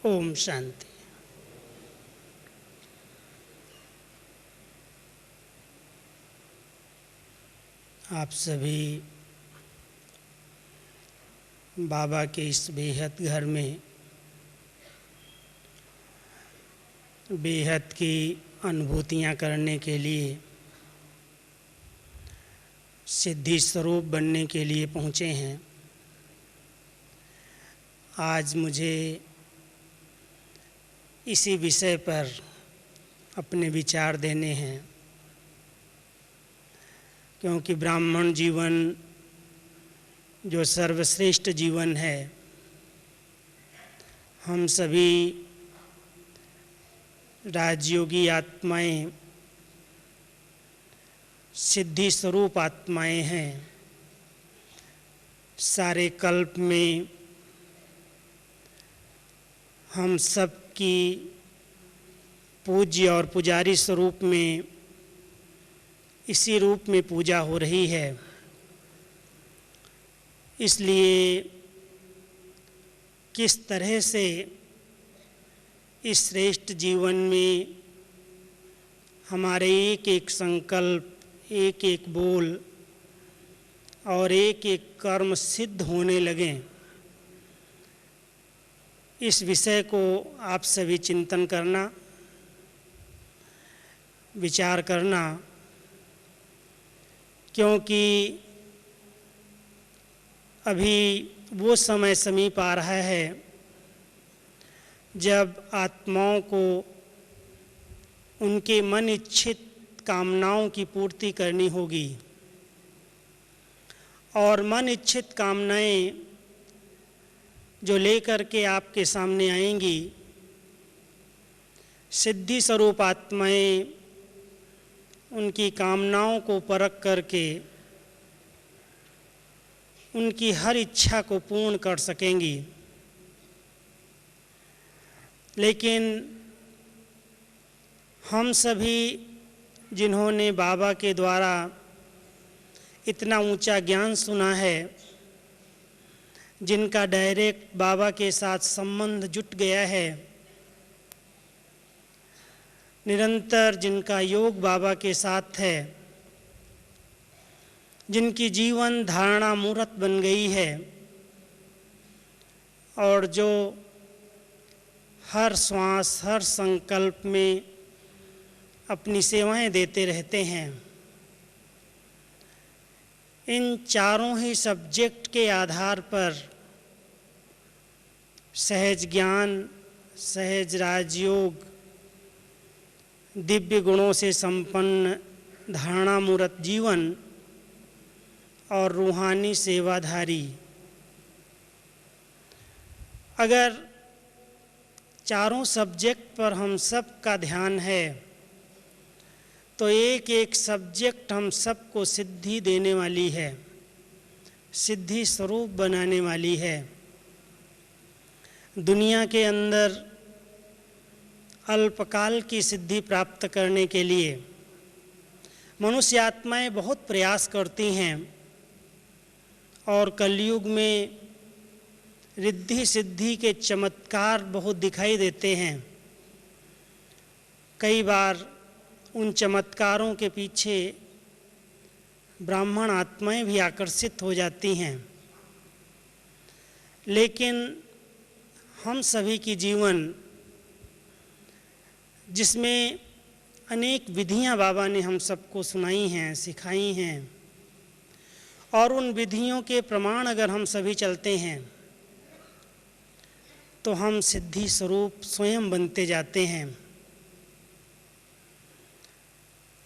ओम शांति। आप सभी बाबा के इस बेहद घर में बेहद की अनुभूतियाँ करने के लिए, सिद्धि स्वरूप बनने के लिए पहुँचे हैं। आज मुझे इसी विषय पर अपने विचार देने हैं, क्योंकि ब्राह्मण जीवन जो सर्वश्रेष्ठ जीवन है, हम सभी राजयोगी आत्माएं, सिद्धि स्वरूप आत्माएं हैं। सारे कल्प में हम सब की पूज्य और पुजारी स्वरूप में इसी रूप में पूजा हो रही है। इसलिए किस तरह से इस श्रेष्ठ जीवन में हमारे एक एक संकल्प, एक एक बोल और एक एक कर्म सिद्ध होने लगें, इस विषय को आप सभी चिंतन करना, विचार करना, क्योंकि अभी वो समय समीप आ रहा है जब आत्माओं को उनके मन इच्छित कामनाओं की पूर्ति करनी होगी। और मन इच्छित कामनाएं जो लेकर के आपके सामने आएंगी, सिद्धि स्वरूप आत्माएं उनकी कामनाओं को परख करके उनकी हर इच्छा को पूर्ण कर सकेंगी। लेकिन हम सभी जिन्होंने बाबा के द्वारा इतना ऊंचा ज्ञान सुना है, जिनका डायरेक्ट बाबा के साथ संबंध जुट गया है, निरंतर जिनका योग बाबा के साथ है, जिनकी जीवन धारणा मूर्त बन गई है और जो हर श्वास, हर संकल्प में अपनी सेवाएं देते रहते हैं, इन चारों ही सब्जेक्ट के आधार पर सहज ज्ञान, सहज राजयोग, दिव्य गुणों से संपन्न धारणा मूर्त जीवन और रूहानी सेवाधारी, अगर चारों सब्जेक्ट पर हम सब का ध्यान है तो एक एक सब्जेक्ट हम सबको सिद्धि देने वाली है, सिद्धि स्वरूप बनाने वाली है। दुनिया के अंदर अल्पकाल की सिद्धि प्राप्त करने के लिए मनुष्य आत्माएं बहुत प्रयास करती हैं और कलयुग में रिद्धि सिद्धि के चमत्कार बहुत दिखाई देते हैं। कई बार उन चमत्कारों के पीछे ब्राह्मण आत्माएं भी आकर्षित हो जाती हैं। लेकिन हम सभी की जीवन, जिसमें अनेक विधियां बाबा ने हम सबको सुनाई हैं, सिखाई हैं, और उन विधियों के प्रमाण अगर हम सभी चलते हैं तो हम सिद्धि स्वरूप स्वयं बनते जाते हैं।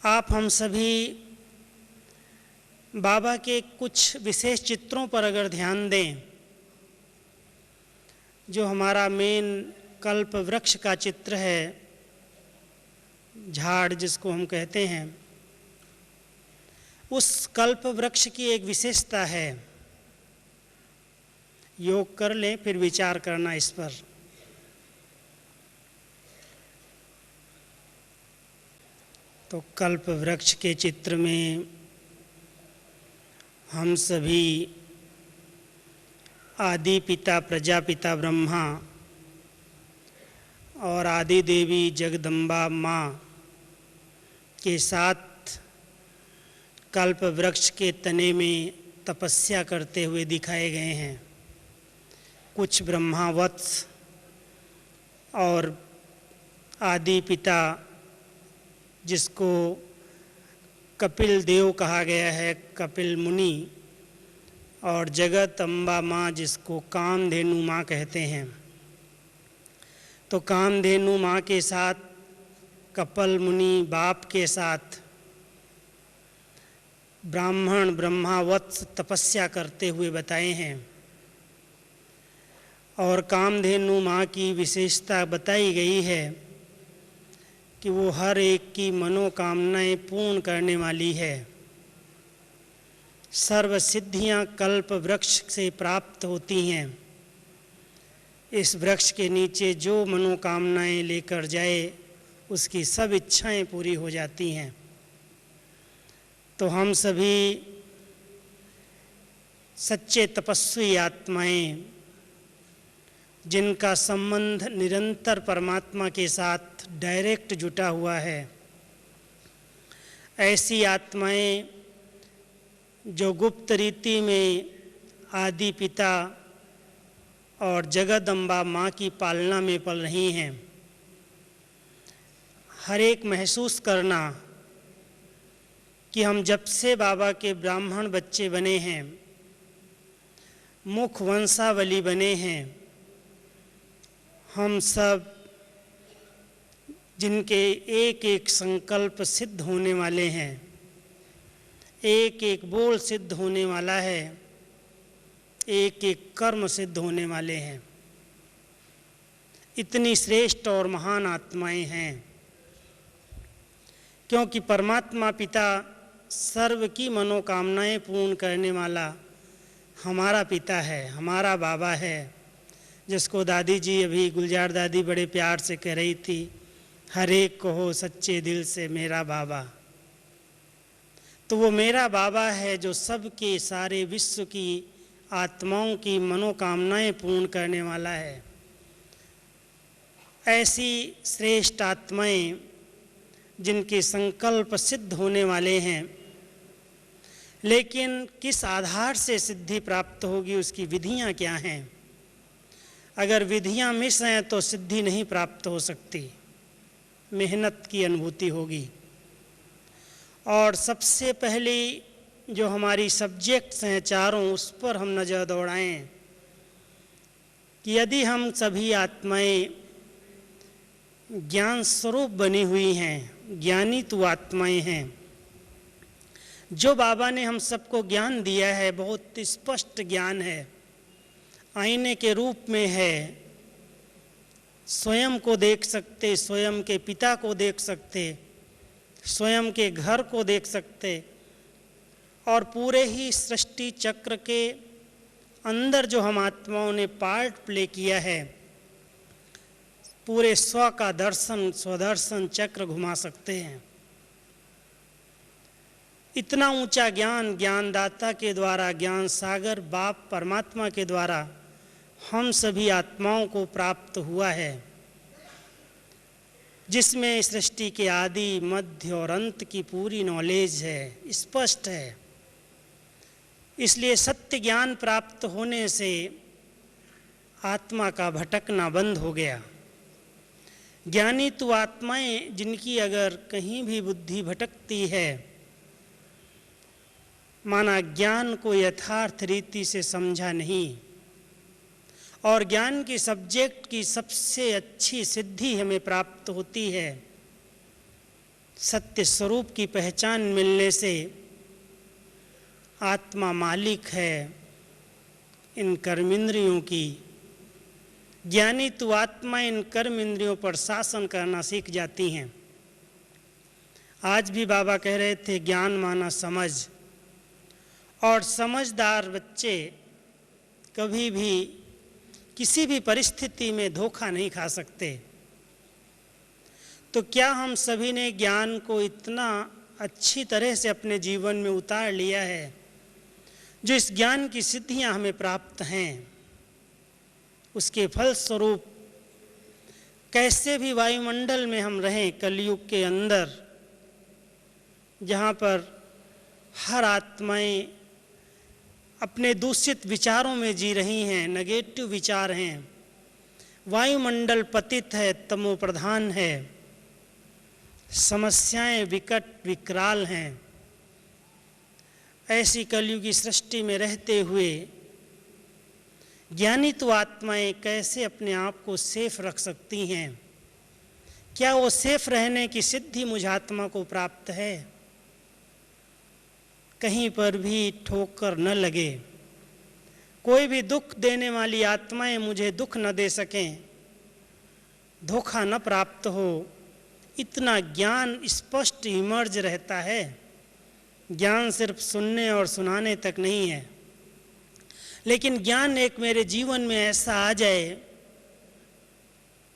आप हम सभी बाबा के कुछ विशेष चित्रों पर अगर ध्यान दें, जो हमारा मेन कल्प वृक्ष का चित्र है, झाड़ जिसको हम कहते हैं, उस कल्प वृक्ष की एक विशेषता है। योग कर लें, फिर विचार करना इस पर। तो कल्प वृक्ष के चित्र में हम सभी आदि पिता प्रजापिता ब्रह्मा और आदि देवी जगदम्बा माँ के साथ कल्प वृक्ष के तने में तपस्या करते हुए दिखाए गए हैं। कुछ ब्रह्मावत्स और आदि पिता जिसको कपिल देव कहा गया है, कपिल मुनि, और जगत अम्बा माँ जिसको कामधेनु माँ कहते हैं। तो कामधेनु माँ के साथ कपिल मुनि बाप के साथ ब्राह्मण ब्रह्मावत्स तपस्या करते हुए बताए हैं। और कामधेनु माँ की विशेषता बताई गई है कि वो हर एक की मनोकामनाएं पूर्ण करने वाली है। सर्व सिद्धियाँ कल्प वृक्ष से प्राप्त होती हैं। इस वृक्ष के नीचे जो मनोकामनाएं लेकर जाए उसकी सब इच्छाएं पूरी हो जाती हैं। तो हम सभी सच्चे तपस्वी आत्माएं जिनका संबंध निरंतर परमात्मा के साथ डायरेक्ट जुटा हुआ है, ऐसी आत्माएं जो गुप्त रीति में आदि पिता और जगदम्बा माँ की पालना में पल रही हैं, हर एक महसूस करना कि हम जब से बाबा के ब्राह्मण बच्चे बने हैं, मुख वंशावली बने हैं, हम सब जिनके एक एक संकल्प सिद्ध होने वाले हैं, एक एक बोल सिद्ध होने वाला है, एक एक कर्म सिद्ध होने वाले हैं। इतनी श्रेष्ठ और महान आत्माएं हैं क्योंकि परमात्मा पिता सर्व की मनोकामनाएं पूर्ण करने वाला हमारा पिता है, हमारा बाबा है, जिसको दादी जी अभी गुलजार दादी बड़े प्यार से कह रही थी, हर एक कहो सच्चे दिल से मेरा बाबा। तो वो मेरा बाबा है जो सबके सारे विश्व की आत्माओं की मनोकामनाएं पूर्ण करने वाला है। ऐसी श्रेष्ठ आत्माएं जिनके संकल्प सिद्ध होने वाले हैं, लेकिन किस आधार से सिद्धि प्राप्त होगी, उसकी विधियां क्या हैं। अगर विधियां मिस हैं तो सिद्धि नहीं प्राप्त हो सकती, मेहनत की अनुभूति होगी। और सबसे पहली जो हमारी सब्जेक्ट्स हैं चारों, उस पर हम नज़र दौड़ाएं कि यदि हम सभी आत्माएं ज्ञान स्वरूप बनी हुई हैं, ज्ञानी तो आत्माएं हैं, जो बाबा ने हम सबको ज्ञान दिया है, बहुत स्पष्ट ज्ञान है, आईने के रूप में है, स्वयं को देख सकते, स्वयं के पिता को देख सकते, स्वयं के घर को देख सकते, और पूरे ही सृष्टि चक्र के अंदर जो हम आत्माओं ने पार्ट प्ले किया है, पूरे स्व का दर्शन, स्वदर्शन चक्र घुमा सकते हैं। इतना ऊंचा ज्ञान ज्ञानदाता के द्वारा, ज्ञान सागर बाप परमात्मा के द्वारा हम सभी आत्माओं को प्राप्त हुआ है, जिसमें सृष्टि के आदि मध्य और अंत की पूरी नॉलेज है, स्पष्ट है। इसलिए सत्य ज्ञान प्राप्त होने से आत्मा का भटकना बंद हो गया। ज्ञानी तो आत्माएं जिनकी अगर कहीं भी बुद्धि भटकती है, माना ज्ञान को यथार्थ रीति से समझा नहीं, और ज्ञान की सब्जेक्ट की सबसे अच्छी सिद्धि हमें प्राप्त होती है सत्य स्वरूप की पहचान मिलने से। आत्मा मालिक है इन कर्मेंद्रियों की, ज्ञानी तो आत्मा इन कर्म इंद्रियों पर शासन करना सीख जाती हैं। आज भी बाबा कह रहे थे ज्ञान माना समझ, और समझदार बच्चे कभी भी किसी भी परिस्थिति में धोखा नहीं खा सकते। तो क्या हम सभी ने ज्ञान को इतना अच्छी तरह से अपने जीवन में उतार लिया है, जो इस ज्ञान की सिद्धियां हमें प्राप्त हैं, उसके फलस्वरूप कैसे भी वायुमंडल में हम रहें कलयुग के अंदर, जहाँ पर हर आत्माएं अपने दूषित विचारों में जी रही हैं, नेगेटिव विचार हैं, वायुमंडल पतित है, तमो प्रधान है, समस्याएं विकट विकराल हैं। ऐसी कलयुगी सृष्टि में रहते हुए ज्ञानी तो आत्माएं कैसे अपने आप को सेफ रख सकती हैं? क्या वो सेफ रहने की सिद्धि मुझ आत्मा को प्राप्त है? कहीं पर भी ठोकर न लगे, कोई भी दुख देने वाली आत्माएं मुझे दुख न दे सकें, धोखा न प्राप्त हो, इतना ज्ञान स्पष्ट इमर्ज रहता है। ज्ञान सिर्फ सुनने और सुनाने तक नहीं है, लेकिन ज्ञान एक मेरे जीवन में ऐसा आ जाए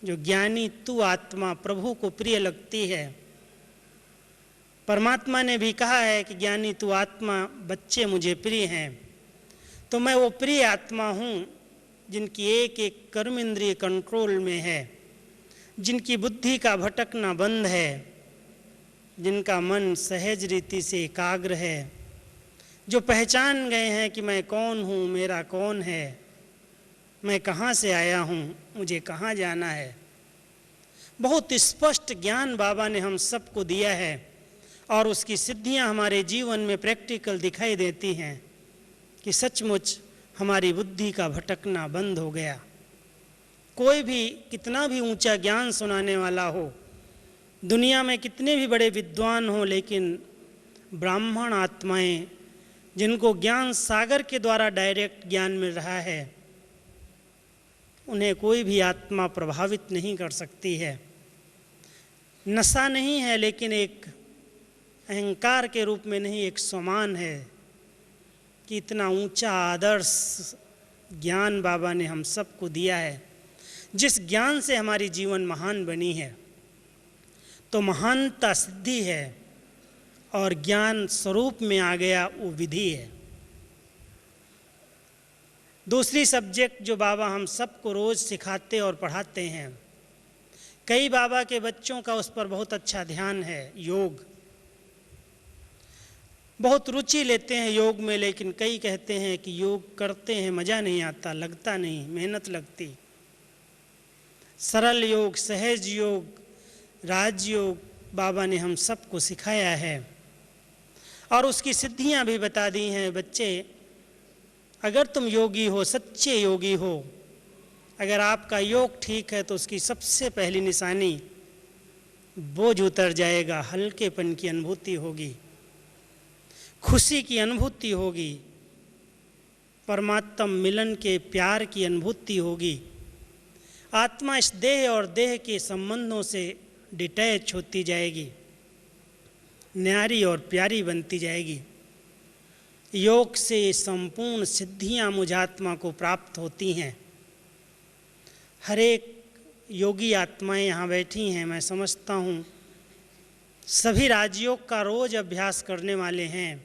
जो ज्ञानी तू आत्मा प्रभु को प्रिय लगती है। परमात्मा ने भी कहा है कि ज्ञानी तू आत्मा बच्चे मुझे प्रिय हैं। तो मैं वो प्रिय आत्मा हूँ जिनकी एक एक कर्म इंद्रिय कंट्रोल में है, जिनकी बुद्धि का भटकना बंद है, जिनका मन सहज रीति से एकाग्र है, जो पहचान गए हैं कि मैं कौन हूँ, मेरा कौन है, मैं कहाँ से आया हूँ, मुझे कहाँ जाना है। बहुत स्पष्ट ज्ञान बाबा ने हम सबको दिया है और उसकी सिद्धियाँ हमारे जीवन में प्रैक्टिकल दिखाई देती हैं कि सचमुच हमारी बुद्धि का भटकना बंद हो गया। कोई भी कितना भी ऊंचा ज्ञान सुनाने वाला हो, दुनिया में कितने भी बड़े विद्वान हो, लेकिन ब्राह्मण आत्माएं जिनको ज्ञान सागर के द्वारा डायरेक्ट ज्ञान मिल रहा है, उन्हें कोई भी आत्मा प्रभावित नहीं कर सकती है। नशा नहीं है, लेकिन एक अहंकार के रूप में नहीं, एक स्वमान है कि इतना ऊंचा आदर्श ज्ञान बाबा ने हम सबको दिया है, जिस ज्ञान से हमारी जीवन महान बनी है। तो महानता सिद्धि है और ज्ञान स्वरूप में आ गया वो विधि है। दूसरी सब्जेक्ट जो बाबा हम सबको रोज़ सिखाते और पढ़ाते हैं, कई बाबा के बच्चों का उस पर बहुत अच्छा ध्यान है, योग। बहुत रुचि लेते हैं योग में, लेकिन कई कहते हैं कि योग करते हैं मज़ा नहीं आता, लगता नहीं, मेहनत लगती। सरल योग, सहज योग, राजयोग बाबा ने हम सबको सिखाया है और उसकी सिद्धियां भी बता दी हैं। बच्चे, अगर तुम योगी हो, सच्चे योगी हो, अगर आपका योग ठीक है तो उसकी सबसे पहली निशानी बोझ उतर जाएगा, हल्केपन की अनुभूति होगी, खुशी की अनुभूति होगी, परमात्मा मिलन के प्यार की अनुभूति होगी। आत्मा इस देह और देह के संबंधों से डिटैच होती जाएगी, न्यारी और प्यारी बनती जाएगी। योग से संपूर्ण सिद्धियां मुझ आत्मा को प्राप्त होती हैं। हर एक योगी आत्माएं यहाँ बैठी हैं, मैं समझता हूँ सभी राजयोग का रोज अभ्यास करने वाले हैं।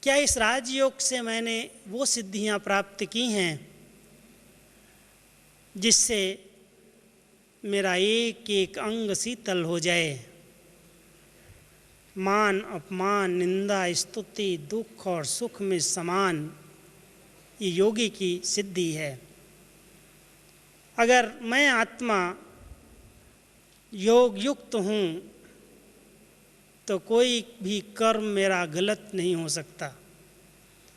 क्या इस राजयोग से मैंने वो सिद्धियां प्राप्त की हैं जिससे मेरा एक एक अंग शीतल हो जाए? मान अपमान, निंदा स्तुति, दुख और सुख में समान, ये योगी की सिद्धि है। अगर मैं आत्मा योग युक्त हूँ तो कोई भी कर्म मेरा गलत नहीं हो सकता।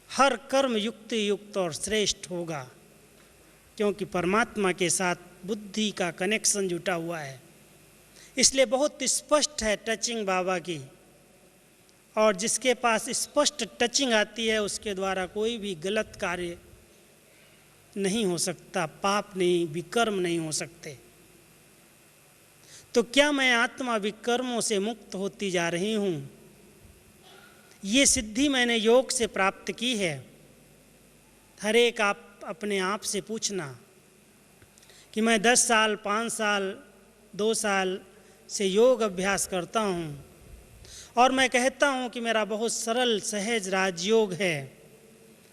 हर कर्म युक्ति युक्त और श्रेष्ठ होगा, क्योंकि परमात्मा के साथ बुद्धि का कनेक्शन जुटा हुआ है। इसलिए बहुत स्पष्ट है टचिंग बाबा की, और जिसके पास स्पष्ट टचिंग आती है उसके द्वारा कोई भी गलत कार्य नहीं हो सकता, पाप नहीं, विकर्म नहीं हो सकते। तो क्या मैं आत्मा विकर्मों से मुक्त होती जा रही हूँ? ये सिद्धि मैंने योग से प्राप्त की है। हर एक आप अपने आप से पूछना कि मैं 10 साल, 5 साल, 2 साल से योग अभ्यास करता हूँ और मैं कहता हूँ कि मेरा बहुत सरल सहज राजयोग है,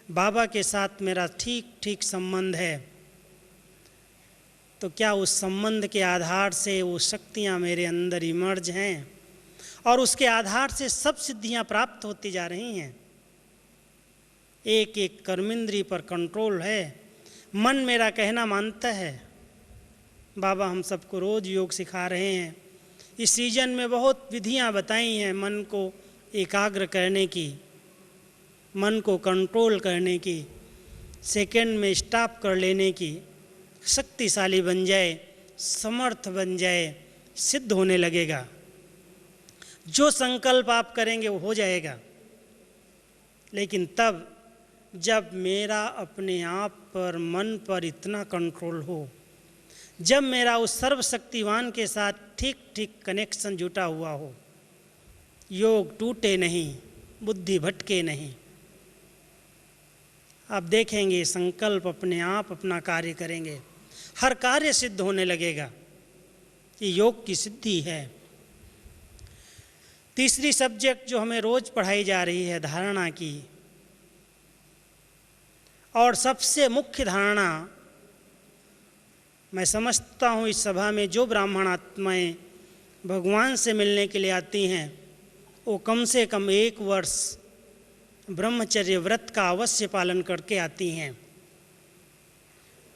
बाबा के साथ मेरा ठीक ठीक संबंध है। तो क्या उस संबंध के आधार से वो शक्तियाँ मेरे अंदर इमर्ज हैं और उसके आधार से सब सिद्धियाँ प्राप्त होती जा रही हैं। एक एक कर्मेंद्रिय पर कंट्रोल है, मन मेरा कहना मानता है। बाबा हम सबको रोज योग सिखा रहे हैं। इस सीजन में बहुत विधियां बताई हैं मन को एकाग्र करने की, मन को कंट्रोल करने की, सेकंड में स्टॉप कर लेने की, शक्तिशाली बन जाए, समर्थ बन जाए, सिद्ध होने लगेगा। जो संकल्प आप करेंगे वो हो जाएगा। लेकिन तब जब मेरा अपने आप पर, मन पर इतना कंट्रोल हो, जब मेरा उस सर्वशक्तिवान के साथ ठीक ठीक कनेक्शन जुटा हुआ हो, योग टूटे नहीं, बुद्धि भटके नहीं, आप देखेंगे संकल्प अपने आप अपना कार्य करेंगे, हर कार्य सिद्ध होने लगेगा। ये योग की सिद्धि है। तीसरी सब्जेक्ट जो हमें रोज पढ़ाई जा रही है धारणा की, और सबसे मुख्य धारणा मैं समझता हूँ इस सभा में जो ब्राह्मण आत्माएं भगवान से मिलने के लिए आती हैं वो कम से कम 1 वर्ष ब्रह्मचर्य व्रत का अवश्य पालन करके आती हैं।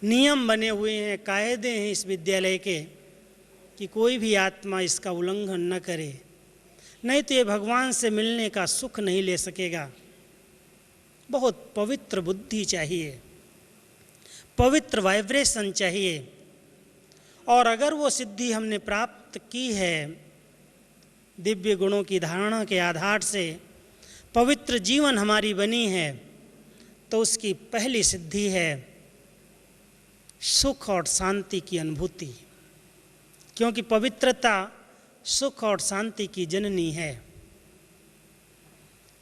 नियम बने हुए हैं, कायदे हैं इस विद्यालय के कि कोई भी आत्मा इसका उल्लंघन न करे, नहीं तो ये भगवान से मिलने का सुख नहीं ले सकेगा। बहुत पवित्र बुद्धि चाहिए, पवित्र वाइब्रेशन चाहिए। और अगर वो सिद्धि हमने प्राप्त की है दिव्य गुणों की धारणा के आधार से, पवित्र जीवन हमारी बनी है, तो उसकी पहली सिद्धि है सुख और शांति की अनुभूति। क्योंकि पवित्रता सुख और शांति की जननी है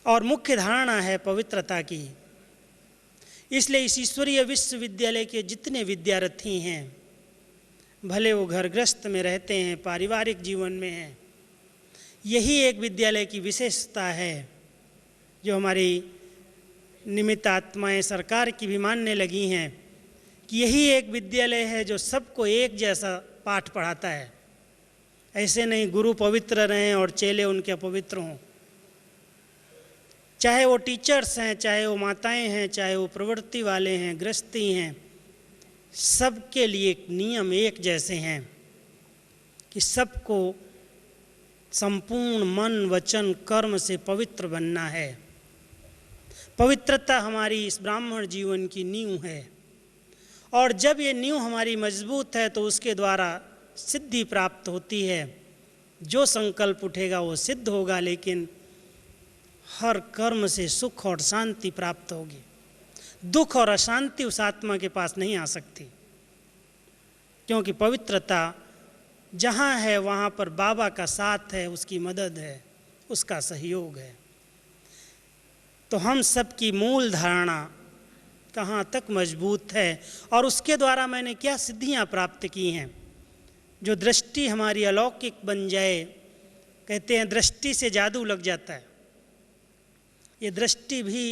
और मुख्य धारणा है पवित्रता की। इसलिए इस ईश्वरीय विश्वविद्यालय के जितने विद्यार्थी हैं, भले वो घर गृहस्थ में रहते हैं, पारिवारिक जीवन में हैं, यही एक विद्यालय की विशेषता है जो हमारी निमित्त आत्माएं सरकार की भी मानने लगी हैं कि यही एक विद्यालय है जो सबको एक जैसा पाठ पढ़ाता है। ऐसे नहीं गुरु पवित्र रहें और चेले उनके अपवित्र हों। चाहे वो टीचर्स हैं, चाहे वो माताएं हैं, चाहे वो प्रवृत्ति वाले हैं, गृहस्थी हैं, सबके लिए नियम एक जैसे हैं कि सबको संपूर्ण मन वचन कर्म से पवित्र बनना है। पवित्रता हमारी इस ब्राह्मण जीवन की नींव है और जब ये नींव हमारी मजबूत है तो उसके द्वारा सिद्धि प्राप्त होती है। जो संकल्प उठेगा वो सिद्ध होगा, लेकिन हर कर्म से सुख और शांति प्राप्त होगी। दुख और अशांति उस आत्मा के पास नहीं आ सकती, क्योंकि पवित्रता जहाँ है वहाँ पर बाबा का साथ है, उसकी मदद है, उसका सहयोग है। तो हम सब की मूल धारणा कहाँ तक मजबूत है और उसके द्वारा मैंने क्या सिद्धियाँ प्राप्त की हैं। जो दृष्टि हमारी अलौकिक बन जाए, कहते हैं दृष्टि से जादू लग जाता है। ये दृष्टि भी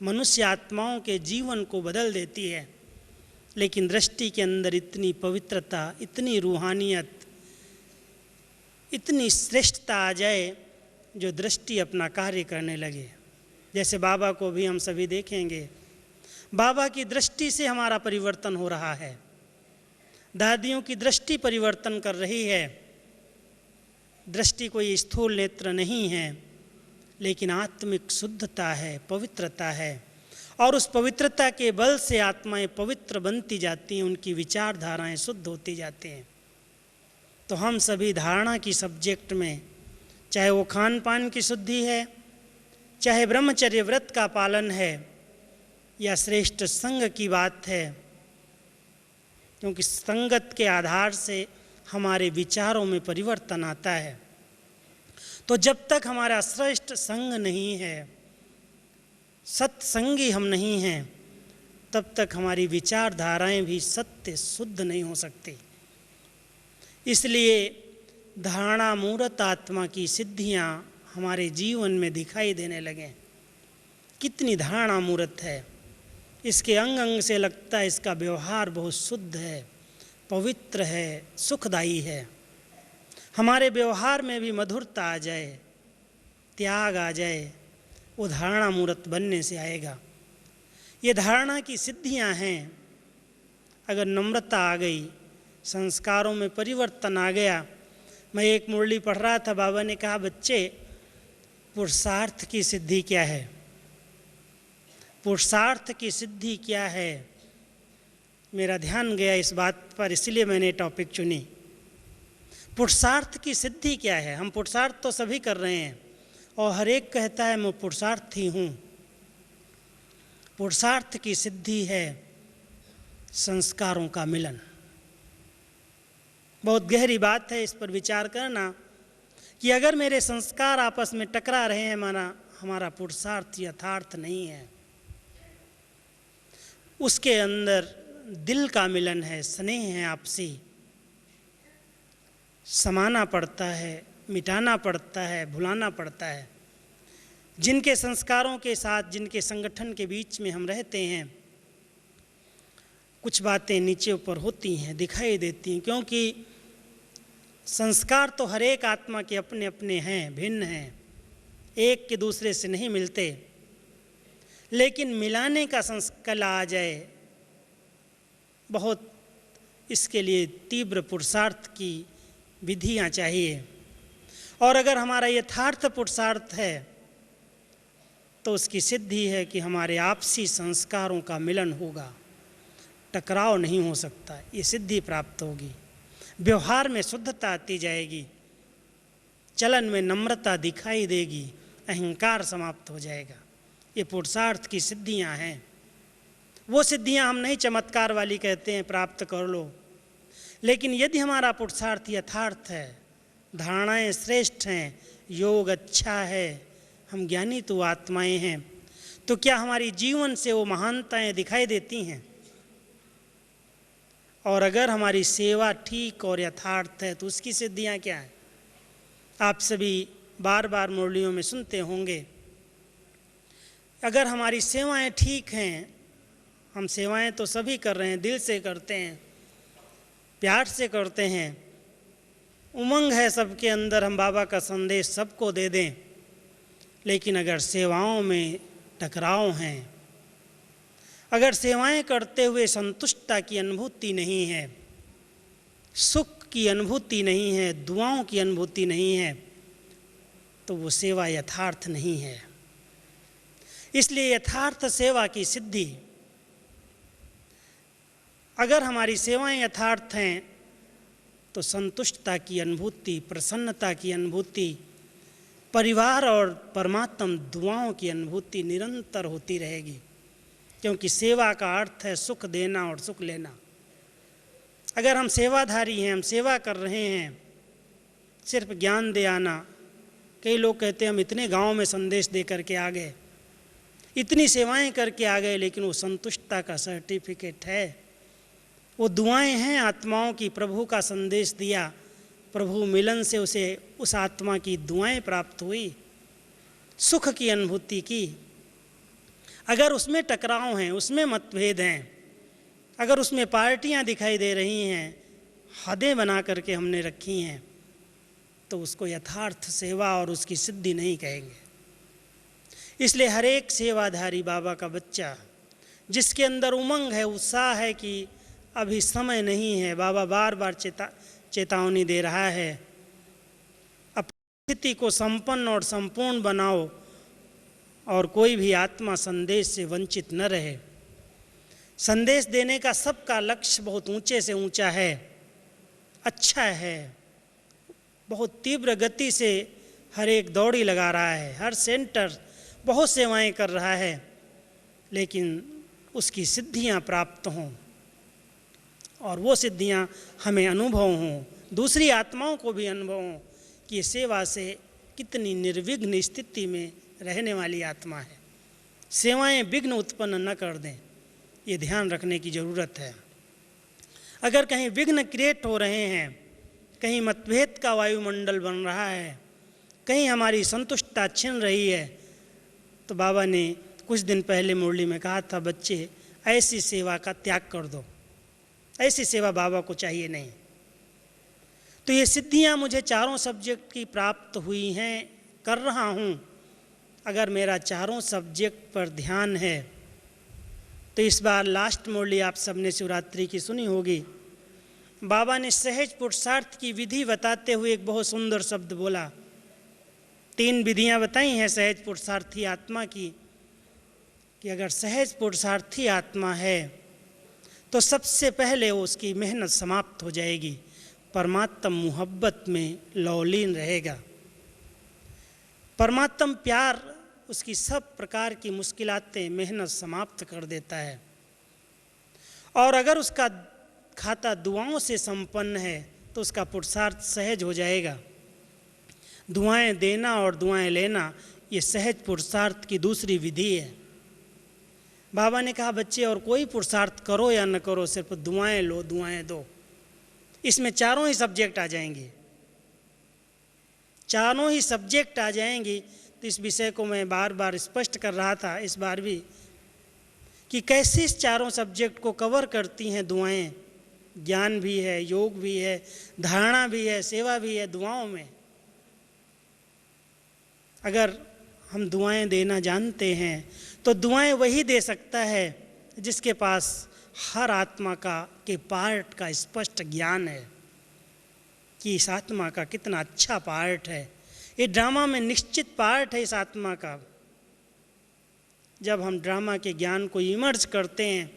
मनुष्य आत्माओं के जीवन को बदल देती है, लेकिन दृष्टि के अंदर इतनी पवित्रता, इतनी रूहानियत, इतनी श्रेष्ठता आ जाए जो दृष्टि अपना कार्य करने लगे। जैसे बाबा को भी हम सभी देखेंगे, बाबा की दृष्टि से हमारा परिवर्तन हो रहा है। दादियों की दृष्टि परिवर्तन कर रही है। दृष्टि कोई स्थूल नेत्र नहीं है, लेकिन आत्मिक शुद्धता है, पवित्रता है, और उस पवित्रता के बल से आत्माएं पवित्र बनती जाती हैं, उनकी विचारधाराएं शुद्ध होती जाती हैं। तो हम सभी धारणा की सब्जेक्ट में, चाहे वो खान पान की शुद्धि है, चाहे ब्रह्मचर्य व्रत का पालन है, या श्रेष्ठ संग की बात है, क्योंकि संगत के आधार से हमारे विचारों में परिवर्तन आता है। तो जब तक हमारा श्रेष्ठ संग नहीं है, सत्संगी हम नहीं हैं, तब तक हमारी विचारधाराएं भी सत्य शुद्ध नहीं हो सकती। इसलिए धारणा मूर्त आत्मा की सिद्धियां हमारे जीवन में दिखाई देने लगें। कितनी धारणा मूर्त है, इसके अंग अंग से लगता है इसका व्यवहार बहुत शुद्ध है, पवित्र है, सुखदायी है। हमारे व्यवहार में भी मधुरता आ जाए, त्याग आ जाए, वो धारणा मूर्त बनने से आएगा। ये धारणा की सिद्धियां हैं। अगर नम्रता आ गई, संस्कारों में परिवर्तन आ गया। मैं एक मुरली पढ़ रहा था, बाबा ने कहा, बच्चे पुरुषार्थ की सिद्धि क्या है? पुरुषार्थ की सिद्धि क्या है? मेरा ध्यान गया इस बात पर, इसलिए मैंने टॉपिक चुनी। पुरुषार्थ की सिद्धि क्या है? हम पुरुषार्थ तो सभी कर रहे हैं और हर एक कहता है मैं पुरुषार्थी हूँ। पुरुषार्थ की सिद्धि है संस्कारों का मिलन। बहुत गहरी बात है, इस पर विचार करना कि अगर मेरे संस्कार आपस में टकरा रहे हैं, हमारा पुरुषार्थ यथार्थ नहीं है। उसके अंदर दिल का मिलन है, स्नेह है, आपसी समाना पड़ता है, मिटाना पड़ता है, भुलाना पड़ता है। जिनके संस्कारों के साथ, जिनके संगठन के बीच में हम रहते हैं, कुछ बातें नीचे ऊपर होती हैं, दिखाई देती हैं, क्योंकि संस्कार तो हर एक आत्मा के अपने अपने हैं, भिन्न हैं, एक के दूसरे से नहीं मिलते। लेकिन मिलाने का संस्कार आ जाए, बहुत इसके लिए तीव्र पुरुषार्थ की विधियां चाहिए। और अगर हमारा यथार्थ पुरुषार्थ है तो उसकी सिद्धि है कि हमारे आपसी संस्कारों का मिलन होगा, टकराव नहीं हो सकता, ये सिद्धि प्राप्त होगी। व्यवहार में शुद्धता आती जाएगी, चलन में नम्रता दिखाई देगी, अहंकार समाप्त हो जाएगा। ये पुरुषार्थ की सिद्धियां हैं। वो सिद्धियां हम नहीं चमत्कार वाली कहते हैं प्राप्त कर लो, लेकिन यदि हमारा पुरुषार्थ यथार्थ है, धारणाएं श्रेष्ठ हैं, योग अच्छा है, हम ज्ञानी तो आत्माएं हैं, तो क्या हमारी जीवन से वो महानताएं दिखाई देती हैं? और अगर हमारी सेवा ठीक और यथार्थ है तो उसकी सिद्धियां क्या हैं? आप सभी बार बार मुरलियों में सुनते होंगे, अगर हमारी सेवाएं ठीक हैं, हम सेवाएं तो सभी कर रहे हैं, दिल से करते हैं, प्यार से करते हैं, उमंग है सबके अंदर, हम बाबा का संदेश सबको दे दें, लेकिन अगर सेवाओं में टकराव हैं, अगर सेवाएं करते हुए संतुष्टता की अनुभूति नहीं है, सुख की अनुभूति नहीं है, दुआओं की अनुभूति नहीं है, तो वो सेवा यथार्थ नहीं है। इसलिए यथार्थ सेवा की सिद्धि, अगर हमारी सेवाएं यथार्थ हैं तो संतुष्टता की अनुभूति, प्रसन्नता की अनुभूति, परिवार और परमात्म दुआओं की अनुभूति निरंतर होती रहेगी, क्योंकि सेवा का अर्थ है सुख देना और सुख लेना। अगर हम सेवाधारी हैं, हम सेवा कर रहे हैं, सिर्फ ज्ञान दे आना, कई लोग कहते हैं हम इतने गांव में संदेश दे करके आ गए, इतनी सेवाएं करके आ गए, लेकिन वो संतुष्टता का सर्टिफिकेट है, वो दुआएं हैं आत्माओं की। प्रभु का संदेश दिया, प्रभु मिलन से उसे उस आत्मा की दुआएं प्राप्त हुई, सुख की अनुभूति की। अगर उसमें टकराव हैं, उसमें मतभेद हैं, अगर उसमें पार्टियां दिखाई दे रही हैं, हदें बना करके हमने रखी हैं, तो उसको यथार्थ सेवा और उसकी सिद्धि नहीं कहेंगे। इसलिए हर एक सेवाधारी बाबा का बच्चा, जिसके अंदर उमंग है, उत्साह है कि अभी समय नहीं है, बाबा बार बार चेतावनी दे रहा है, अपनी स्थिति को संपन्न और संपूर्ण बनाओ और कोई भी आत्मा संदेश से वंचित न रहे। संदेश देने का सबका लक्ष्य बहुत ऊंचे से ऊंचा है, अच्छा है, बहुत तीव्र गति से हर एक दौड़ी लगा रहा है, हर सेंटर बहुत सेवाएं कर रहा है, लेकिन उसकी सिद्धियां प्राप्त हों और वो सिद्धियां हमें अनुभव हों, दूसरी आत्माओं को भी अनुभव हों कि ये सेवा से कितनी निर्विघ्न स्थिति में रहने वाली आत्मा है। सेवाएं विघ्न उत्पन्न न कर दें, ये ध्यान रखने की ज़रूरत है। अगर कहीं विघ्न क्रिएट हो रहे हैं, कहीं मतभेद का वायुमंडल बन रहा है, कहीं हमारी संतुष्टता छिन रही है, तो बाबा ने कुछ दिन पहले मुरली में कहा था, बच्चे ऐसी सेवा का त्याग कर दो, ऐसी सेवा बाबा को चाहिए नहीं। तो ये सिद्धियां मुझे चारों सब्जेक्ट की प्राप्त हुई हैं, कर रहा हूँ। अगर मेरा चारों सब्जेक्ट पर ध्यान है तो इस बार लास्ट मुरली आप सबने शिवरात्रि की सुनी होगी। बाबा ने सहज पुरुषार्थ की विधि बताते हुए एक बहुत सुंदर शब्द बोला। 3 विधियां बताई हैं सहज पुरुषार्थी आत्मा की, कि अगर सहज पुरुषार्थी आत्मा है तो सबसे पहले उसकी मेहनत समाप्त हो जाएगी, परमात्म मुहब्बत में लौलीन रहेगा। परमात्म प्यार उसकी सब प्रकार की मुश्किलातें, मेहनत समाप्त कर देता है। और अगर उसका खाता दुआओं से संपन्न है तो उसका पुरुषार्थ सहज हो जाएगा। दुआएं देना और दुआएं लेना ये सहज पुरुषार्थ की दूसरी विधि है। बाबा ने कहा बच्चे और कोई पुरुषार्थ करो या न करो, सिर्फ दुआएं लो, दुआएं दो। इसमें चारों ही सब्जेक्ट आ जाएंगे, चारों ही सब्जेक्ट आ जाएंगी। तो इस विषय को मैं बार बार स्पष्ट कर रहा था इस बार भी, कि कैसे इस चारों सब्जेक्ट को कवर करती हैं दुआएं। ज्ञान भी है, योग भी है, धारणा भी है, सेवा भी है दुआओं में। अगर हम दुआएं देना जानते हैं तो दुआएं वही दे सकता है जिसके पास हर आत्मा के पार्ट का स्पष्ट ज्ञान है, कि इस आत्मा का कितना अच्छा पार्ट है। ये ड्रामा में निश्चित पार्ट है इस आत्मा का। जब हम ड्रामा के ज्ञान को इमर्ज करते हैं,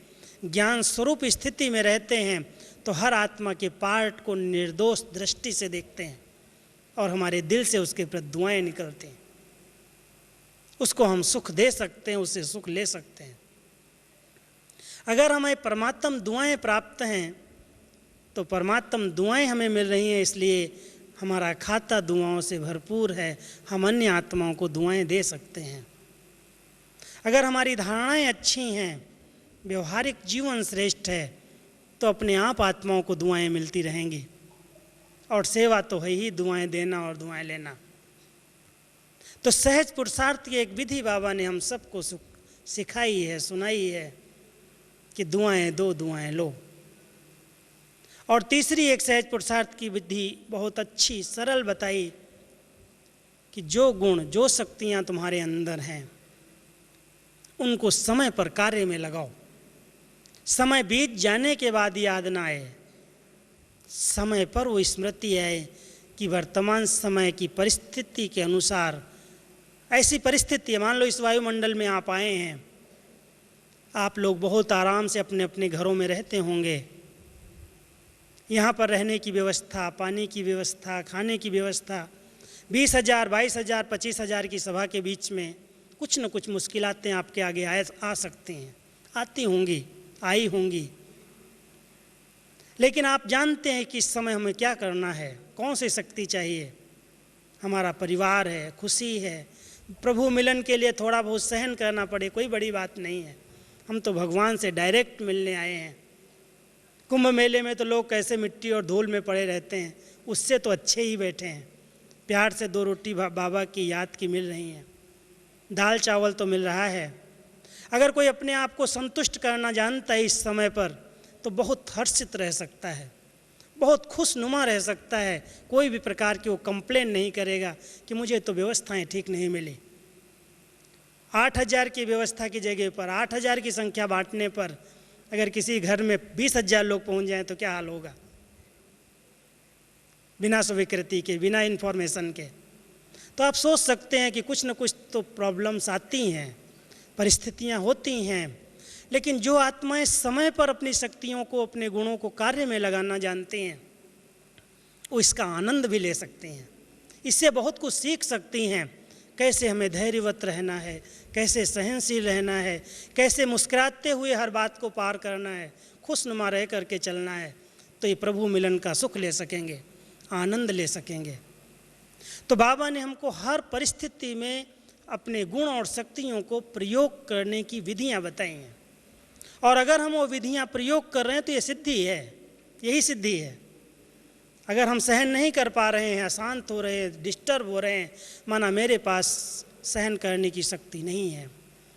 ज्ञान स्वरूप स्थिति में रहते हैं, तो हर आत्मा के पार्ट को निर्दोष दृष्टि से देखते हैं और हमारे दिल से उसके प्रति दुआएं निकलती हैं। उसको हम सुख दे सकते हैं, उससे सुख ले सकते हैं। अगर हमें परमात्म दुआएं प्राप्त हैं तो परमात्म दुआएं हमें मिल रही हैं, इसलिए हमारा खाता दुआओं से भरपूर है। हम अन्य आत्माओं को दुआएं दे सकते हैं। अगर हमारी धारणाएं अच्छी हैं, व्यवहारिक जीवन श्रेष्ठ है, तो अपने आप आत्माओं को दुआएं मिलती रहेंगी। और सेवा तो है ही दुआएं देना और दुआएं लेना। तो सहज पुरुषार्थ की एक विधि बाबा ने हम सबको सिखाई है, सुनाई है, कि दुआएं दो, दुआएं लो। और तीसरी एक सहज पुरुषार्थ की विधि बहुत अच्छी सरल बताई, कि जो गुण, जो शक्तियां तुम्हारे अंदर हैं उनको समय पर कार्य में लगाओ। समय बीत जाने के बाद याद ना आए, समय पर वो स्मृति आए कि वर्तमान समय की परिस्थिति के अनुसार, ऐसी परिस्थिति, मान लो इस वायुमंडल में आप आए हैं, आप लोग बहुत आराम से अपने अपने घरों में रहते होंगे। यहाँ पर रहने की व्यवस्था, पानी की व्यवस्था, खाने की व्यवस्था, 20,000, 22,000, 25,000 की सभा के बीच में कुछ न कुछ मुश्किलातें आपके आगे आ सकती हैं, आती होंगी, आई होंगी। लेकिन आप जानते हैं कि इस समय हमें क्या करना है, कौन सी शक्ति चाहिए। हमारा परिवार है, खुशी है, प्रभु मिलन के लिए थोड़ा बहुत सहन करना पड़े, कोई बड़ी बात नहीं है। हम तो भगवान से डायरेक्ट मिलने आए हैं। कुंभ मेले में तो लोग कैसे मिट्टी और धूल में पड़े रहते हैं, उससे तो अच्छे ही बैठे हैं। प्यार से 2 रोटी बाबा की याद की मिल रही हैं, दाल चावल तो मिल रहा है। अगर कोई अपने आप को संतुष्ट करना जानता है इस समय पर, तो बहुत हर्षित रह सकता है, बहुत खुशनुमा रह सकता है। कोई भी प्रकार की वो कंप्लेन नहीं करेगा कि मुझे तो व्यवस्थाएं ठीक नहीं मिली। 8,000 की व्यवस्था की जगह पर 8,000 की संख्या बांटने पर अगर किसी घर में 20,000 लोग पहुंच जाएं तो क्या हाल होगा, बिना स्वीकृति के, बिना इन्फॉर्मेशन के। तो आप सोच सकते हैं कि कुछ न कुछ तो प्रॉब्लम्स आती हैं, परिस्थितियां होती हैं। लेकिन जो आत्माएं समय पर अपनी शक्तियों को, अपने गुणों को कार्य में लगाना जानते हैं, वो इसका आनंद भी ले सकते हैं, इससे बहुत कुछ सीख सकती हैं। कैसे हमें धैर्यवत रहना है, कैसे सहनशील रहना है, कैसे मुस्कुराते हुए हर बात को पार करना है, खुशनुमा रह करके चलना है, तो ये प्रभु मिलन का सुख ले सकेंगे, आनंद ले सकेंगे। तो बाबा ने हमको हर परिस्थिति में अपने गुण और शक्तियों को प्रयोग करने की विधियां बताई हैं। और अगर हम वो विधियां प्रयोग कर रहे हैं तो ये सिद्धि है, यही सिद्धि है। अगर हम सहन नहीं कर पा रहे हैं, अशांत हो रहे हैं, डिस्टर्ब हो रहे हैं, माना मेरे पास सहन करने की शक्ति नहीं है,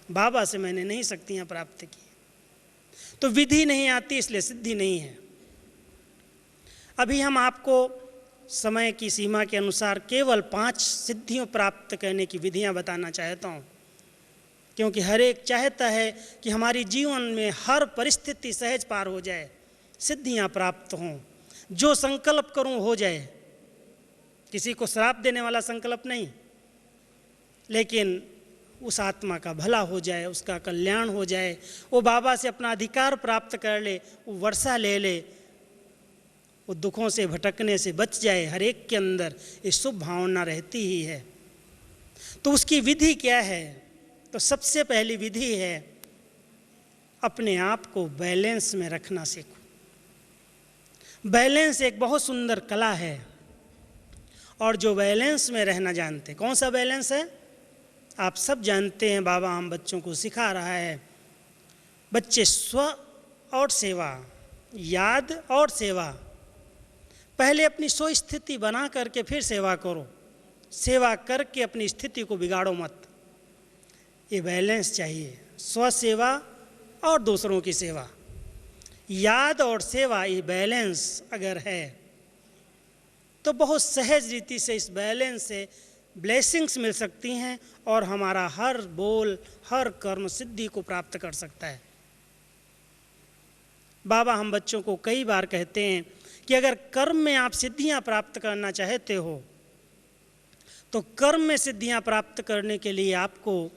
बाबा से मैंने नहीं शक्तियाँ प्राप्त की, तो विधि नहीं आती, इसलिए सिद्धि नहीं है। अभी हम आपको समय की सीमा के अनुसार केवल 5 सिद्धियों प्राप्त करने की विधियां बताना चाहता हूं, क्योंकि हर एक चाहता है कि हमारी जीवन में हर परिस्थिति सहज पार हो जाए, सिद्धियां प्राप्त हों, जो संकल्प करूं हो जाए। किसी को श्राप देने वाला संकल्प नहीं, लेकिन उस आत्मा का भला हो जाए, उसका कल्याण हो जाए, वो बाबा से अपना अधिकार प्राप्त कर ले, वो वर्षा ले ले, वो दुखों से भटकने से बच जाए। हर एक के अंदर ये शुभ भावना रहती ही है। तो उसकी विधि क्या है? तो सबसे पहली विधि है अपने आप को बैलेंस में रखना सीखो। बैलेंस एक बहुत सुंदर कला है, और जो बैलेंस में रहना जानते, कौन सा बैलेंस है आप सब जानते हैं। बाबा हम बच्चों को सिखा रहा है, बच्चे स्व और सेवा, याद और सेवा। पहले अपनी स्व स्थिति बना करके फिर सेवा करो, सेवा करके अपनी स्थिति को बिगाड़ो मत। ये बैलेंस चाहिए, स्व सेवा और दूसरों की सेवा, याद और सेवा। ये बैलेंस अगर है तो बहुत सहज रीति से इस बैलेंस से ब्लेसिंग्स मिल सकती हैं, और हमारा हर बोल हर कर्म सिद्धि को प्राप्त कर सकता है। बाबा हम बच्चों को कई बार कहते हैं कि अगर कर्म में आप सिद्धियां प्राप्त करना चाहते हो, तो कर्म में सिद्धियां प्राप्त करने के लिए आपको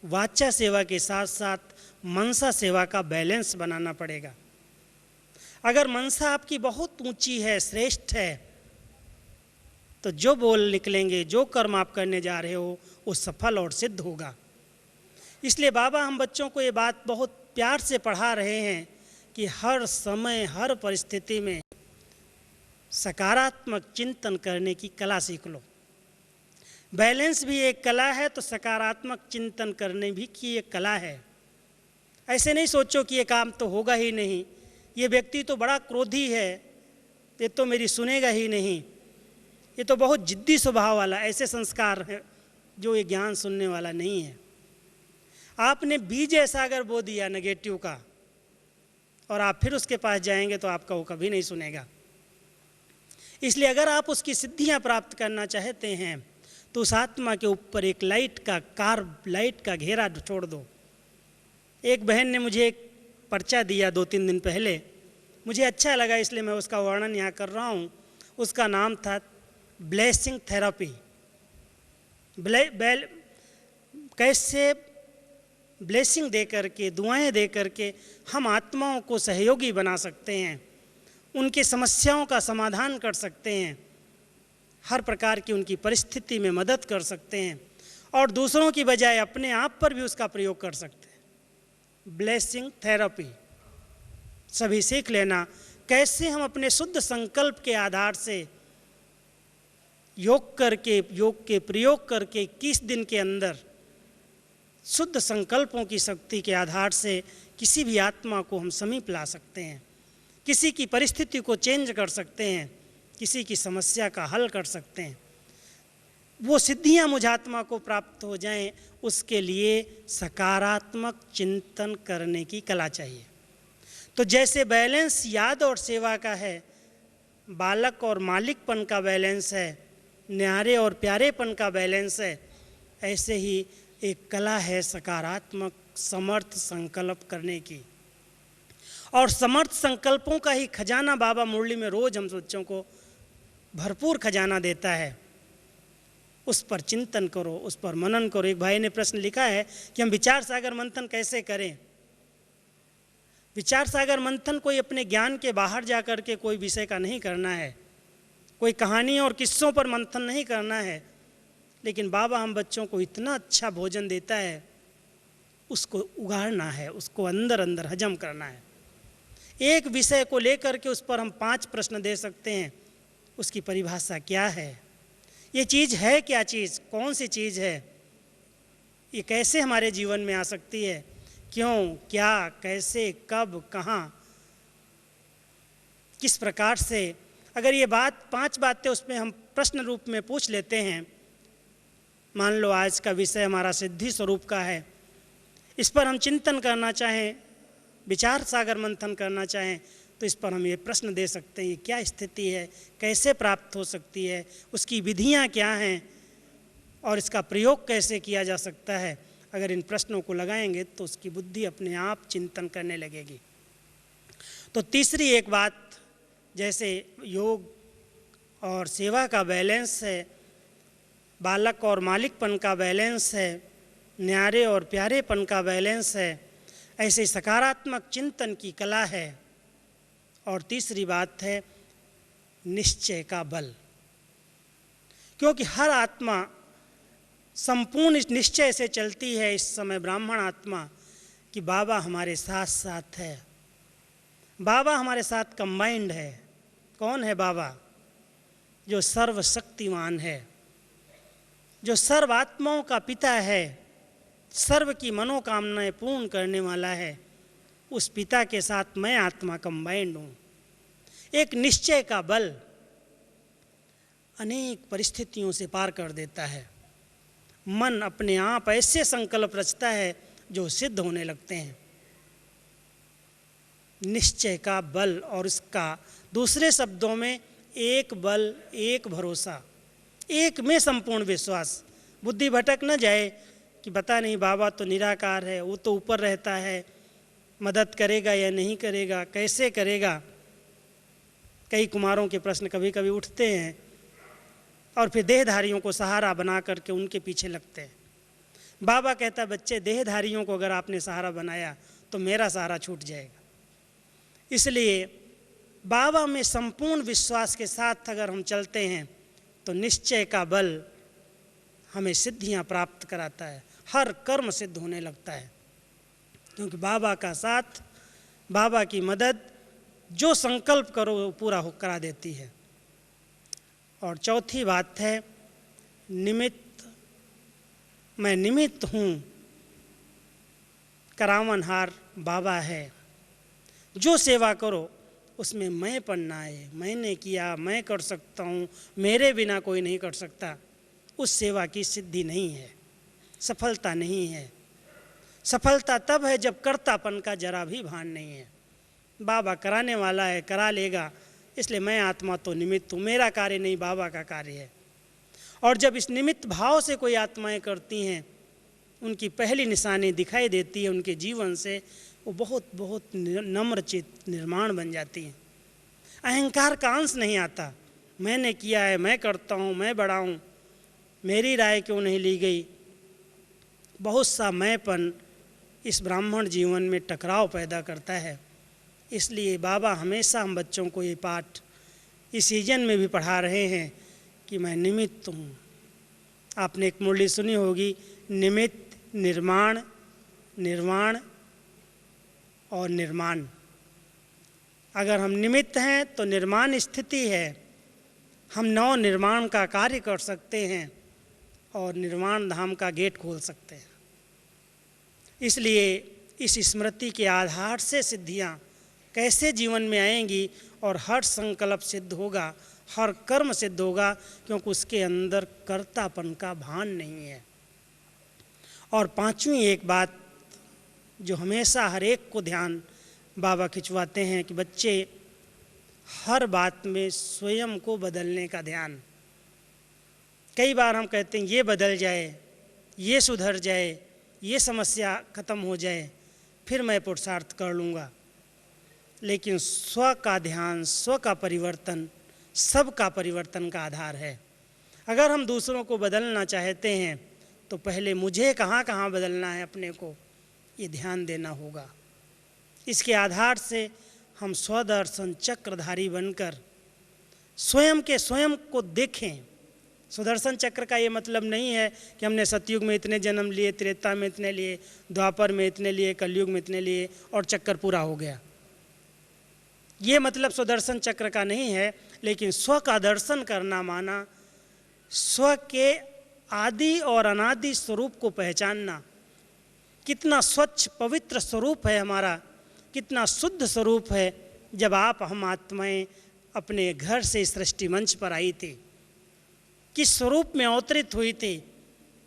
वाचा सेवा के साथ साथ मनसा सेवा का बैलेंस बनाना पड़ेगा। अगर मनसा आपकी बहुत ऊंची है, श्रेष्ठ है, तो जो बोल निकलेंगे, जो कर्म आप करने जा रहे हो, वो सफल और सिद्ध होगा। इसलिए बाबा हम बच्चों को ये बात बहुत प्यार से पढ़ा रहे हैं कि हर समय हर परिस्थिति में सकारात्मक चिंतन करने की कला सीख लो। बैलेंस भी एक कला है, तो सकारात्मक चिंतन करने भी की एक कला है। ऐसे नहीं सोचो कि ये काम तो होगा ही नहीं, ये व्यक्ति तो बड़ा क्रोधी है, ये तो मेरी सुनेगा ही नहीं, ये तो बहुत जिद्दी स्वभाव वाला, ऐसे संस्कार है जो ये ज्ञान सुनने वाला नहीं है। आपने बीज ऐसा अगर बो दिया नेगेटिव का, और आप फिर उसके पास जाएंगे तो आपका वो कभी नहीं सुनेगा। इसलिए अगर आप उसकी सिद्धियां प्राप्त करना चाहते हैं, तो उस आत्मा के ऊपर एक लाइट का घेरा छोड़ दो। एक बहन ने मुझे एक पर्चा दिया 2-3 दिन पहले, मुझे अच्छा लगा, इसलिए मैं उसका वर्णन यहाँ कर रहा हूँ। उसका नाम था ब्लेसिंग थेरेपी। कैसे ब्लेसिंग दे करके, दुआएं दे करके हम आत्माओं को सहयोगी बना सकते हैं, उनकी समस्याओं का समाधान कर सकते हैं, हर प्रकार की उनकी परिस्थिति में मदद कर सकते हैं, और दूसरों की बजाय अपने आप पर भी उसका प्रयोग कर सकते हैं। ब्लेसिंग थेरेपी सभी सीख लेना, कैसे हम अपने शुद्ध संकल्प के आधार से योग के प्रयोग करके 21 दिन के अंदर शुद्ध संकल्पों की शक्ति के आधार से किसी भी आत्मा को हम समीप ला सकते हैं, किसी की परिस्थिति को चेंज कर सकते हैं, किसी की समस्या का हल कर सकते हैं। वो सिद्धियां मुझ आत्मा को प्राप्त हो जाएं, उसके लिए सकारात्मक चिंतन करने की कला चाहिए। तो जैसे बैलेंस याद और सेवा का है, बालक और मालिकपन का बैलेंस है, न्यारे और प्यारेपन का बैलेंस है, ऐसे ही एक कला है सकारात्मक समर्थ संकल्प करने की। और समर्थ संकल्पों का ही खजाना बाबा मुरली में रोज हम बच्चों को भरपूर खजाना देता है। उस पर चिंतन करो, उस पर मनन करो। एक भाई ने प्रश्न लिखा है कि हम विचार सागर मंथन कैसे करें। विचार सागर मंथन कोई अपने ज्ञान के बाहर जा कर के कोई विषय का नहीं करना है, कोई कहानी और किस्सों पर मंथन नहीं करना है, लेकिन बाबा हम बच्चों को इतना अच्छा भोजन देता है, उसको उगाड़ना है, उसको अंदर अंदर हजम करना है। एक विषय को लेकर के उस पर हम 5 प्रश्न दे सकते हैं। उसकी परिभाषा क्या है, ये चीज़ है क्या चीज़, कौन सी चीज़ है, ये कैसे हमारे जीवन में आ सकती है, क्यों, क्या, कैसे, कब, कहाँ, किस प्रकार से। अगर ये 5 बातें उसमें हम प्रश्न रूप में पूछ लेते हैं, मान लो आज का विषय हमारा सिद्धि स्वरूप का है, इस पर हम चिंतन करना चाहें, विचार सागर मंथन करना चाहें, तो इस पर हम ये प्रश्न दे सकते हैं, ये क्या स्थिति है, कैसे प्राप्त हो सकती है, उसकी विधियाँ क्या हैं और इसका प्रयोग कैसे किया जा सकता है। अगर इन प्रश्नों को लगाएंगे तो उसकी बुद्धि अपने आप चिंतन करने लगेगी। तो तीसरी एक बात, जैसे योग और सेवा का बैलेंस है, बालक और मालिकपन का बैलेंस है, न्यारे और प्यारेपन का बैलेंस है, ऐसे सकारात्मक चिंतन की कला है। और तीसरी बात है निश्चय का बल, क्योंकि हर आत्मा संपूर्ण इस निश्चय से चलती है इस समय, ब्राह्मण आत्मा, कि बाबा हमारे साथ साथ है, बाबा हमारे साथ कंबाइंड है। कौन है बाबा? जो सर्वशक्तिमान है, जो सर्व आत्माओं का पिता है, सर्व की मनोकामनाएं पूर्ण करने वाला है। उस पिता के साथ मैं आत्मा कंबाइंड हूँ। एक निश्चय का बल अनेक परिस्थितियों से पार कर देता है। मन अपने आप ऐसे संकल्प रचता है जो सिद्ध होने लगते हैं। निश्चय का बल, और इसका दूसरे शब्दों में एक बल, एक भरोसा, एक में संपूर्ण विश्वास। बुद्धि भटक न जाए कि पता नहीं बाबा तो निराकार है, वो तो ऊपर रहता है, मदद करेगा या नहीं करेगा, कैसे करेगा। कई कुमारों के प्रश्न कभी कभी उठते हैं और फिर देहधारियों को सहारा बना करके उनके पीछे लगते हैं। बाबा कहता है, बच्चे देहधारियों को अगर आपने सहारा बनाया तो मेरा सहारा छूट जाएगा। इसलिए बाबा में संपूर्ण विश्वास के साथ अगर हम चलते हैं तो निश्चय का बल हमें सिद्धियां प्राप्त कराता है, हर कर्म सिद्ध होने लगता है, क्योंकि बाबा का साथ, बाबा की मदद, जो संकल्प करो वो पूरा हो करा देती है। और चौथी बात है निमित्त। मैं निमित्त हूँ, करावनहार बाबा है। जो सेवा करो उसमें मैंपन ना आए, मैंने किया, मैं कर सकता हूँ, मेरे बिना कोई नहीं कर सकता, उस सेवा की सिद्धि नहीं है, सफलता नहीं है। सफलता तब है जब कर्तापन का जरा भी भान नहीं है। बाबा कराने वाला है, करा लेगा, इसलिए मैं आत्मा तो निमित्त हूँ, मेरा कार्य नहीं, बाबा का कार्य है। और जब इस निमित्त भाव से कोई आत्माएं करती हैं, उनकी पहली निशानी दिखाई देती है उनके जीवन से, वो बहुत बहुत नम्र चित्त निर्माण बन जाती हैं। अहंकार का अंश नहीं आता, मैंने किया है, मैं करता हूँ, मैं बड़ा हूँ, मेरी राय क्यों नहीं ली गई। बहुत सा मैंपन इस ब्राह्मण जीवन में टकराव पैदा करता है। इसलिए बाबा हमेशा हम बच्चों को ये पाठ इस सीजन में भी पढ़ा रहे हैं कि मैं निमित्त हूँ। आपने एक मुरली सुनी होगी, निमित्त, निर्माण, निर्वाण और निर्माण। अगर हम निमित्त हैं तो निर्माण स्थिति है, हम नव निर्माण का कार्य कर सकते हैं और निर्वाण धाम का गेट खोल सकते हैं। इसलिए इस स्मृति के आधार से सिद्धियाँ कैसे जीवन में आएंगी और हर संकल्प सिद्ध होगा, हर कर्म सिद्ध होगा, क्योंकि उसके अंदर कर्तापन का भान नहीं है। और पांचवी एक बात जो हमेशा हर एक को ध्यान बाबा खिंचवाते हैं कि बच्चे हर बात में स्वयं को बदलने का ध्यान। कई बार हम कहते हैं ये बदल जाए, ये सुधर जाए, ये समस्या खत्म हो जाए, फिर मैं पुरुषार्थ कर लूँगा। लेकिन स्व का ध्यान, स्व का परिवर्तन सबका परिवर्तन का आधार है। अगर हम दूसरों को बदलना चाहते हैं तो पहले मुझे कहाँ कहाँ बदलना है अपने को, ये ध्यान देना होगा। इसके आधार से हम स्वदर्शन चक्रधारी बनकर स्वयं के स्वयं को देखें। सुदर्शन चक्र का ये मतलब नहीं है कि हमने सतयुग में इतने जन्म लिए, त्रेता में इतने लिए, द्वापर में इतने लिए, कलयुग में इतने लिए और चक्कर पूरा हो गया। ये मतलब सुदर्शन चक्र का नहीं है, लेकिन स्व का दर्शन करना माना स्व के आदि और अनादि स्वरूप को पहचानना। कितना स्वच्छ पवित्र स्वरूप है हमारा, कितना शुद्ध स्वरूप है। जब आप हम आत्माएं अपने घर से सृष्टि मंच पर आई थी, किस स्वरूप में अवतरित हुई थी,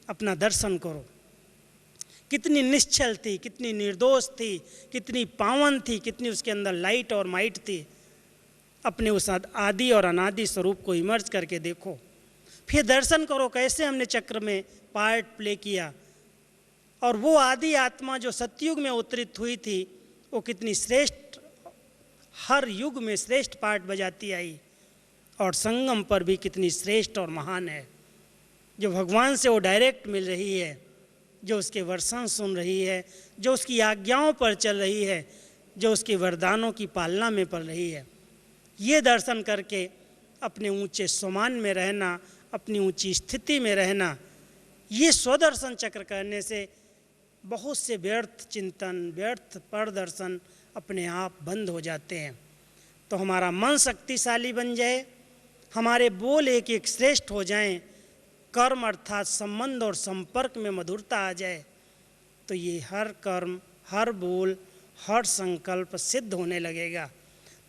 अपना दर्शन करो। कितनी निश्चल थी, कितनी निर्दोष थी, कितनी पावन थी, कितनी उसके अंदर लाइट और माइट थी। अपने उस आदि और अनादि स्वरूप को इमर्ज करके देखो, फिर दर्शन करो कैसे हमने चक्र में पार्ट प्ले किया। और वो आदि आत्मा जो सतयुग में अवतरित हुई थी, वो कितनी श्रेष्ठ, हर युग में श्रेष्ठ पार्ट बजाती आई, और संगम पर भी कितनी श्रेष्ठ और महान है। जो भगवान से वो डायरेक्ट मिल रही है, जो उसके वर्षण सुन रही है, जो उसकी आज्ञाओं पर चल रही है, जो उसके वरदानों की पालना में पड़ रही है। ये दर्शन करके अपने ऊंचे सम्मान में रहना, अपनी ऊंची स्थिति में रहना, ये स्वदर्शन चक्र करने से बहुत से व्यर्थ चिंतन, व्यर्थ परदर्शन अपने आप बंद हो जाते हैं। तो हमारा मन शक्तिशाली बन जाए, हमारे बोल एक एक श्रेष्ठ हो जाएं, कर्म अर्थात संबंध और संपर्क में मधुरता आ जाए, तो ये हर कर्म, हर बोल, हर संकल्प सिद्ध होने लगेगा।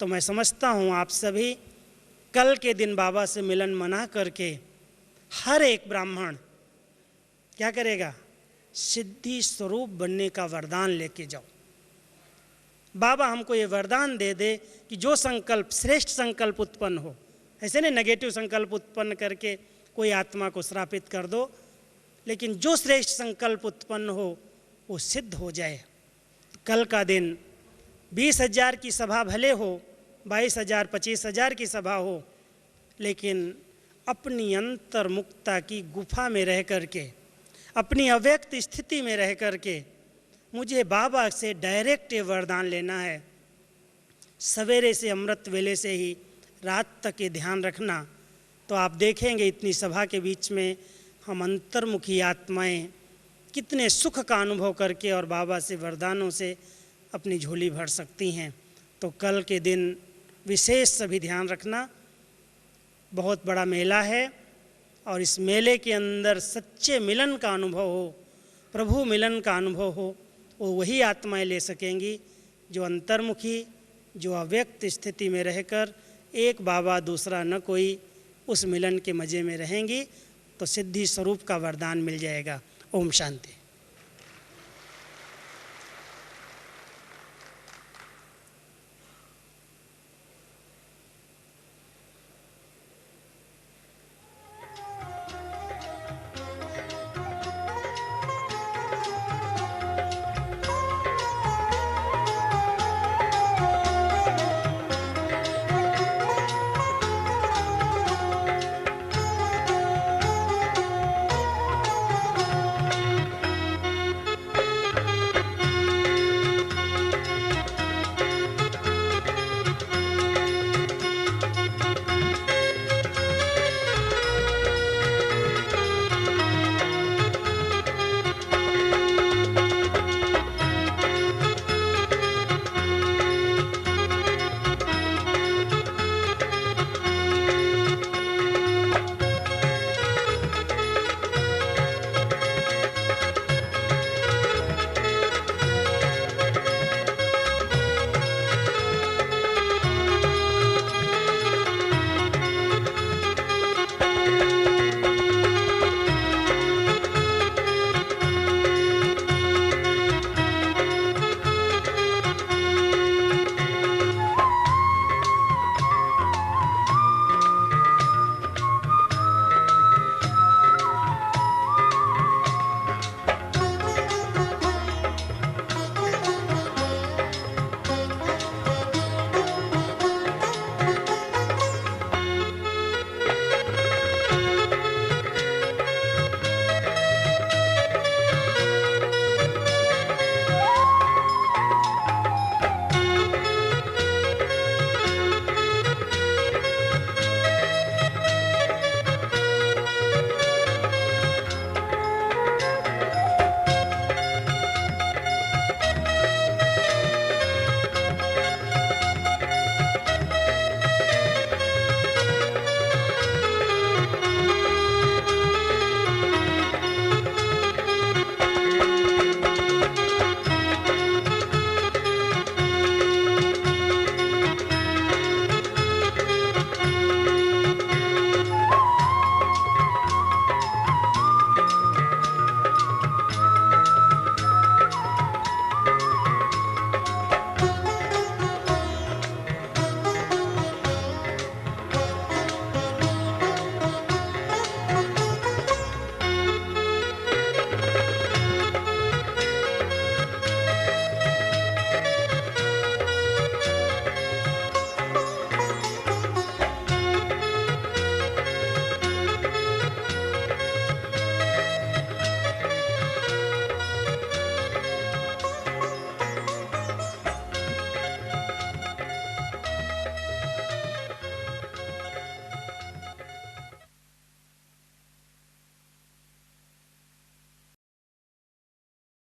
तो मैं समझता हूँ आप सभी कल के दिन बाबा से मिलन मना करके हर एक ब्राह्मण क्या करेगा, सिद्धि स्वरूप बनने का वरदान लेके जाओ। बाबा हमको ये वरदान दे दे कि जो संकल्प, श्रेष्ठ संकल्प उत्पन्न हो, ऐसे नहीं नेगेटिव संकल्प उत्पन्न करके कोई आत्मा को श्रापित कर दो, लेकिन जो श्रेष्ठ संकल्प उत्पन्न हो वो सिद्ध हो जाए। कल का दिन 20,000 की सभा भले हो, 22,000, 25,000 की सभा हो, लेकिन अपनी अंतर्मुखता की गुफा में रह करके, अपनी अव्यक्त स्थिति में रह करके मुझे बाबा से डायरेक्ट ये वरदान लेना है। सवेरे से अमृत वेले से ही रात तक ये ध्यान रखना, तो आप देखेंगे इतनी सभा के बीच में हम अंतर्मुखी आत्माएं कितने सुख का अनुभव करके और बाबा से वरदानों से अपनी झोली भर सकती हैं। तो कल के दिन विशेष सभी ध्यान रखना। बहुत बड़ा मेला है और इस मेले के अंदर सच्चे मिलन का अनुभव हो, प्रभु मिलन का अनुभव हो, वो वही आत्माएं ले सकेंगी जो अंतर्मुखी, जो अव्यक्त स्थिति में रहकर एक बाबा दूसरा न कोई उस मिलन के मज़े में रहेंगी। तो सिद्धि स्वरूप का वरदान मिल जाएगा। ओम शांति।